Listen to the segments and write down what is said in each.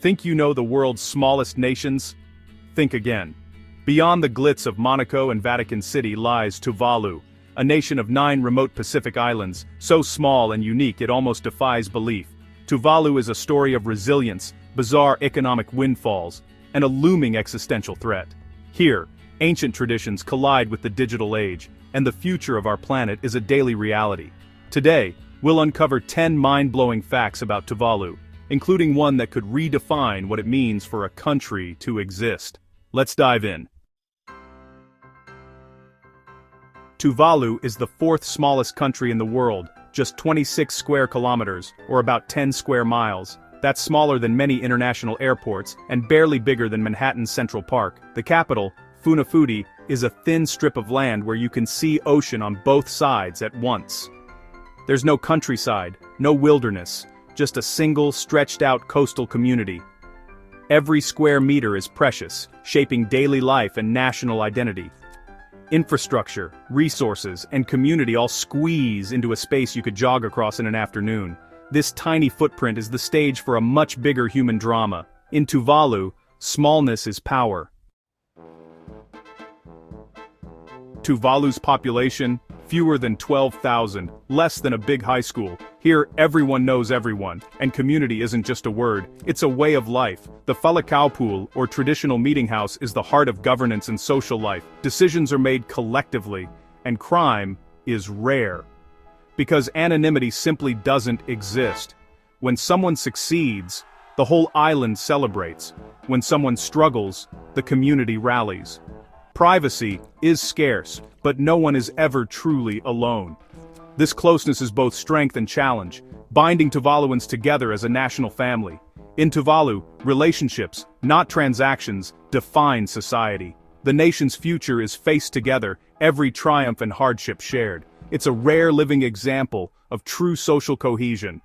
Think you know the world's smallest nations? Think again. Beyond the glitz of Monaco and Vatican City lies Tuvalu, a nation of 9 remote Pacific islands, so small and unique it almost defies belief. Tuvalu is a story of resilience, bizarre economic windfalls, and a looming existential threat. Here, ancient traditions collide with the digital age, and the future of our planet is a daily reality. Today, we'll uncover 10 mind-blowing facts about Tuvalu, including one that could redefine what it means for a country to exist. Let's dive in. Tuvalu is the 4th smallest country in the world, just 26 square kilometers, or about 10 square miles. That's smaller than many international airports, and barely bigger than Manhattan's Central Park. The capital, Funafuti, is a thin strip of land where you can see ocean on both sides at once. There's no countryside, no wilderness, just a single, stretched-out coastal community. Every square meter is precious, shaping daily life and national identity. Infrastructure, resources, and community all squeeze into a space you could jog across in an afternoon. This tiny footprint is the stage for a much bigger human drama. In Tuvalu, smallness is power. Tuvalu's population, fewer than 12,000, less than a big high school. Here, everyone knows everyone, and community isn't just a word, it's a way of life. The Falakau pool, or traditional meeting house, is the heart of governance and social life. Decisions are made collectively, and crime is rare. Because anonymity simply doesn't exist. When someone succeeds, the whole island celebrates. When someone struggles, the community rallies. Privacy is scarce, but no one is ever truly alone. This closeness is both strength and challenge, binding Tuvaluans together as a national family. In Tuvalu, relationships, not transactions, define society. The nation's future is faced together, every triumph and hardship shared. It's a rare living example of true social cohesion.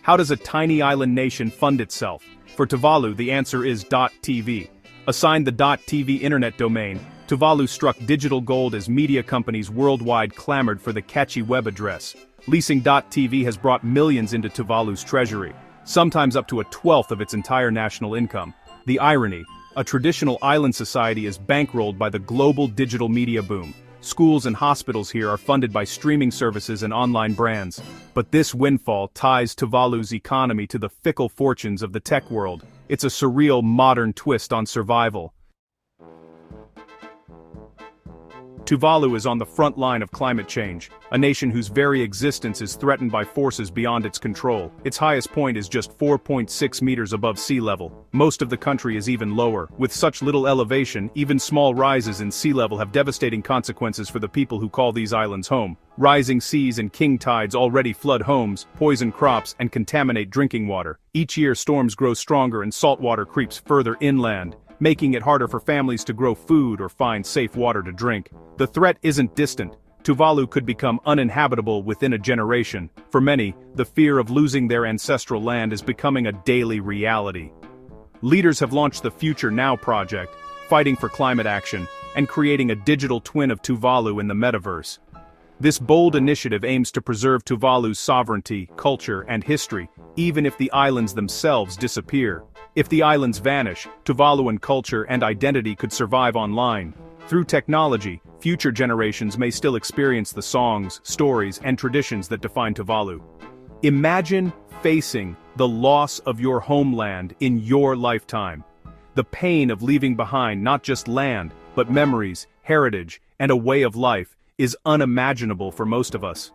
How does a tiny island nation fund itself? For Tuvalu, the answer is .tv. Assigned the .tv internet domain, Tuvalu struck digital gold as media companies worldwide clamored for the catchy web address. Leasing .tv has brought millions into Tuvalu's treasury, sometimes up to a 1/12 of its entire national income. The irony: a traditional island society is bankrolled by the global digital media boom. Schools and hospitals here are funded by streaming services and online brands. But this windfall ties Tuvalu's economy to the fickle fortunes of the tech world. It's a surreal modern twist on survival. Tuvalu is on the front line of climate change, a nation whose very existence is threatened by forces beyond its control. Its highest point is just 4.6 meters above sea level. Most of the country is even lower. With such little elevation, even small rises in sea level have devastating consequences for the people who call these islands home. Rising seas and king tides already flood homes, poison crops, and contaminate drinking water. Each year storms grow stronger and saltwater creeps further inland, making it harder for families to grow food or find safe water to drink. The threat isn't distant. Tuvalu could become uninhabitable within a generation. For many, the fear of losing their ancestral land is becoming a daily reality. Leaders have launched the Future Now project, fighting for climate action, and creating a digital twin of Tuvalu in the metaverse. This bold initiative aims to preserve Tuvalu's sovereignty, culture, and history, even if the islands themselves disappear. If the islands vanish, Tuvaluan culture and identity could survive online. Through technology, future generations may still experience the songs, stories, and traditions that define Tuvalu. Imagine facing the loss of your homeland in your lifetime. The pain of leaving behind not just land, but memories, heritage, and a way of life is unimaginable for most of us.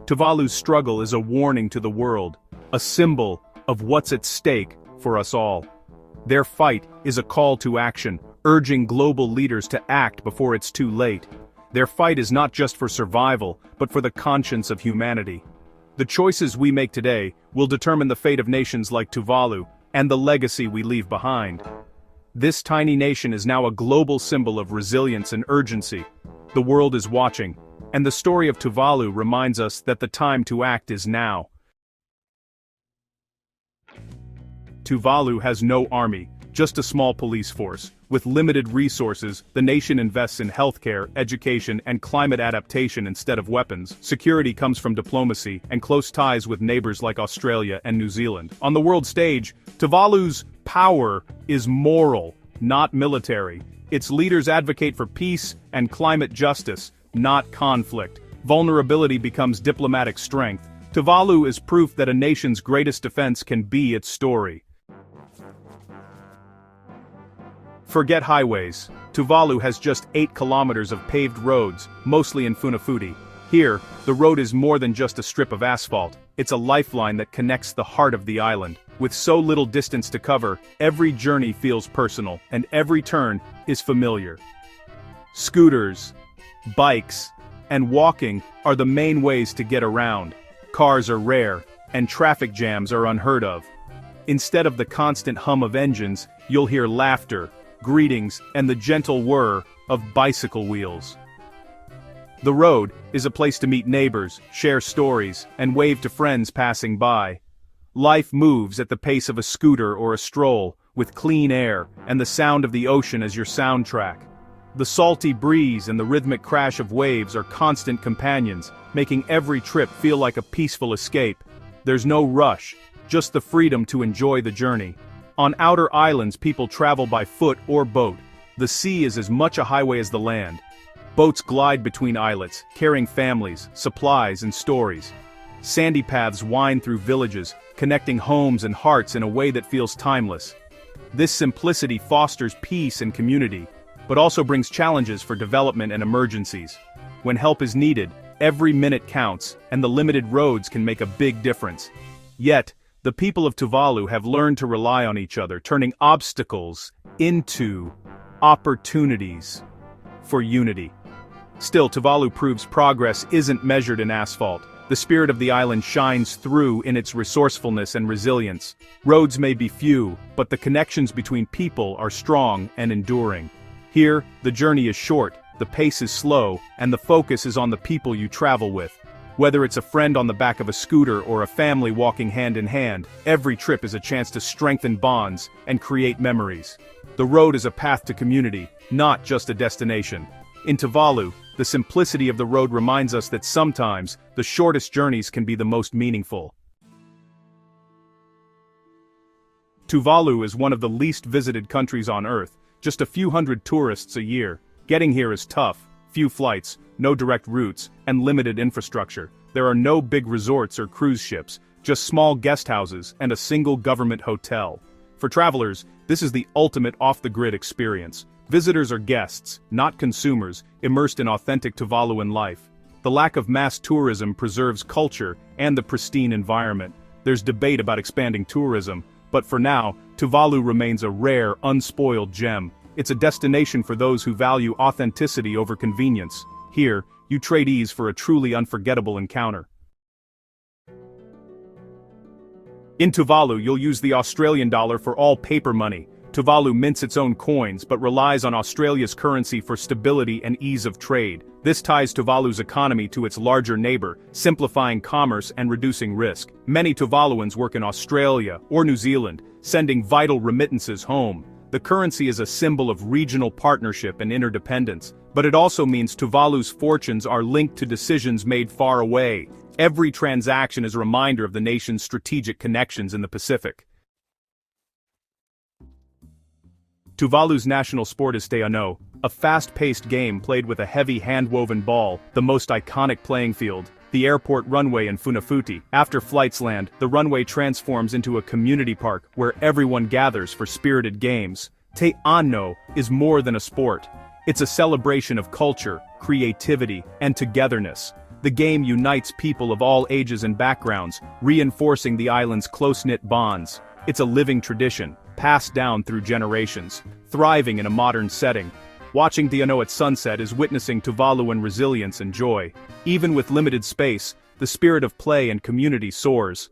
Tuvalu's struggle is a warning to the world, a symbol of what's at stake for us all. Their fight is a call to action, urging global leaders to act before it's too late. Their fight is not just for survival, but for the conscience of humanity. The choices we make today will determine the fate of nations like Tuvalu and the legacy we leave behind. This tiny nation is now a global symbol of resilience and urgency. The world is watching, and the story of Tuvalu reminds us that the time to act is now. Tuvalu has no army, just a small police force, With limited resources, the nation invests in healthcare, education, and climate adaptation instead of weapons. Security comes from diplomacy and close ties with neighbors like Australia and New Zealand. On the world stage, Tuvalu's power is moral, not military. Its leaders advocate for peace and climate justice, not conflict. Vulnerability becomes diplomatic strength. Tuvalu is proof that a nation's greatest defense can be its story. Forget highways. Tuvalu has just 8 kilometers of paved roads, mostly in Funafuti. Here, the road is more than just a strip of asphalt. It's a lifeline that connects the heart of the island. With so little distance to cover, every journey feels personal, and every turn is familiar. Scooters, bikes, and walking are the main ways to get around. Cars are rare, and traffic jams are unheard of. Instead of the constant hum of engines, you'll hear laughter, greetings, and the gentle whir of bicycle wheels. The road is a place to meet neighbors, share stories, and wave to friends passing by. Life moves at the pace of a scooter or a stroll, with clean air and the sound of the ocean as your soundtrack. The salty breeze and the rhythmic crash of waves are constant companions, making every trip feel like a peaceful escape. There's no rush, just the freedom to enjoy the journey. On outer islands, people travel by foot or boat. The sea is as much a highway as the land. Boats glide between islets, carrying families, supplies, and stories. Sandy paths wind through villages, connecting homes and hearts in a way that feels timeless. This simplicity fosters peace and community, but also brings challenges for development and emergencies. When help is needed, every minute counts, and the limited roads can make a big difference. Yet, the people of Tuvalu have learned to rely on each other, turning obstacles into opportunities for unity. Still, Tuvalu proves progress isn't measured in asphalt. The spirit of the island shines through in its resourcefulness and resilience. Roads may be few, but the connections between people are strong and enduring. Here, the journey is short, the pace is slow, and the focus is on the people you travel with. Whether it's a friend on the back of a scooter or a family walking hand in hand, every trip is a chance to strengthen bonds and create memories. The road is a path to community, not just a destination. In Tuvalu, the simplicity of the road reminds us that sometimes, the shortest journeys can be the most meaningful. Tuvalu is one of the least visited countries on Earth, just a few hundred tourists a year. Getting here is tough. Few flights, no direct routes, and limited infrastructure. There are no big resorts or cruise ships, just small guest houses and a single government hotel. For travelers, this is the ultimate off-the-grid experience. Visitors are guests, not consumers, immersed in authentic Tuvaluan life. The lack of mass tourism preserves culture and the pristine environment. There's debate about expanding tourism, but for now, Tuvalu remains a rare, unspoiled gem. It's a destination for those who value authenticity over convenience. Here, you trade ease for a truly unforgettable encounter. In Tuvalu, you'll use the Australian dollar for all paper money. Tuvalu mints its own coins but relies on Australia's currency for stability and ease of trade. This ties Tuvalu's economy to its larger neighbor, simplifying commerce and reducing risk. Many Tuvaluans work in Australia or New Zealand, sending vital remittances home. The currency is a symbol of regional partnership and interdependence, but it also means Tuvalu's fortunes are linked to decisions made far away. Every transaction is a reminder of the nation's strategic connections in the Pacific. Tuvalu's national sport is Teano, a fast-paced game played with a heavy hand-woven ball, the most iconic playing field. The airport runway in Funafuti. After flights land, the runway transforms into a community park where everyone gathers for spirited games. Teano is more than a sport. It's a celebration of culture, creativity, and togetherness. The game unites people of all ages and backgrounds, reinforcing the island's close-knit bonds. It's a living tradition, passed down through generations, thriving in a modern setting. Watching Teano at sunset is witnessing Tuvaluan resilience and joy. Even with limited space, the spirit of play and community soars.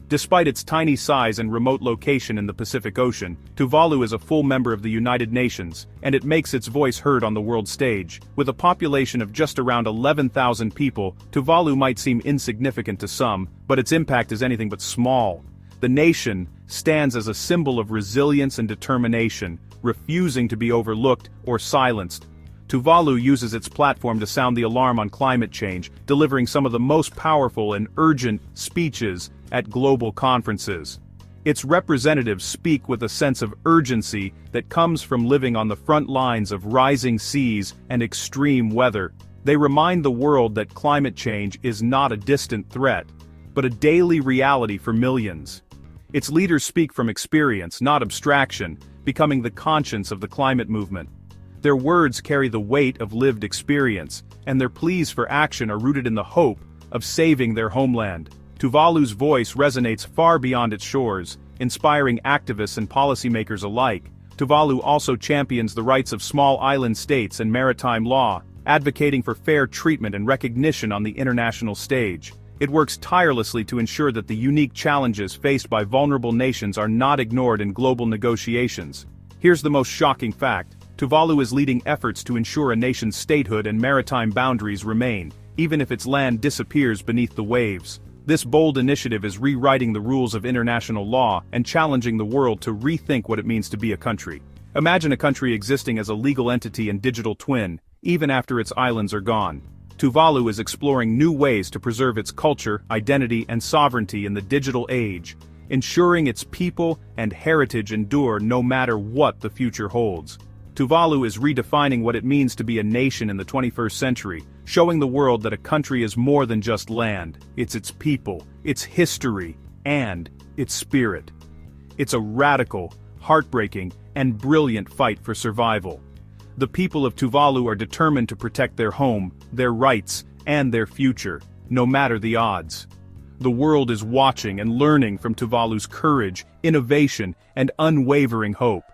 Despite its tiny size and remote location in the Pacific Ocean, Tuvalu is a full member of the United Nations, and it makes its voice heard on the world stage. With a population of just around 11,000 people, Tuvalu might seem insignificant to some, but its impact is anything but small. The nation, stands as a symbol of resilience and determination, refusing to be overlooked or silenced. Tuvalu uses its platform to sound the alarm on climate change, delivering some of the most powerful and urgent speeches at global conferences. Its representatives speak with a sense of urgency that comes from living on the front lines of rising seas and extreme weather. They remind the world that climate change is not a distant threat, but a daily reality for millions. Its leaders speak from experience, not abstraction, becoming the conscience of the climate movement. Their words carry the weight of lived experience, and their pleas for action are rooted in the hope of saving their homeland. Tuvalu's voice resonates far beyond its shores, inspiring activists and policymakers alike. Tuvalu also champions the rights of small island states and maritime law, advocating for fair treatment and recognition on the international stage. It works tirelessly to ensure that the unique challenges faced by vulnerable nations are not ignored in global negotiations. Here's the most shocking fact: Tuvalu is leading efforts to ensure a nation's statehood and maritime boundaries remain, even if its land disappears beneath the waves. This bold initiative is rewriting the rules of international law and challenging the world to rethink what it means to be a country. Imagine a country existing as a legal entity and digital twin, even after its islands are gone. Tuvalu is exploring new ways to preserve its culture, identity, and sovereignty in the digital age, ensuring its people and heritage endure no matter what the future holds. Tuvalu is redefining what it means to be a nation in the 21st century, showing the world that a country is more than just land. It's its people, its history, and its spirit. It's a radical, heartbreaking, and brilliant fight for survival. The people of Tuvalu are determined to protect their home, their rights, and their future, no matter the odds. The world is watching and learning from Tuvalu's courage, innovation, and unwavering hope.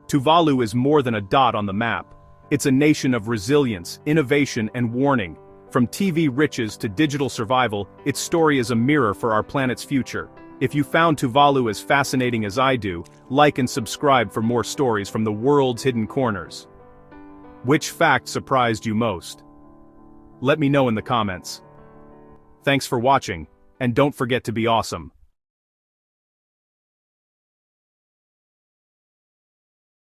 Tuvalu is more than a dot on the map. It's a nation of resilience, innovation, and warning. From TV riches to digital survival, its story is a mirror for our planet's future. If you found Tuvalu as fascinating as I do, like and subscribe for more stories from the world's hidden corners. Which fact surprised you most? Let me know in the comments. Thanks for watching, and don't forget to be awesome.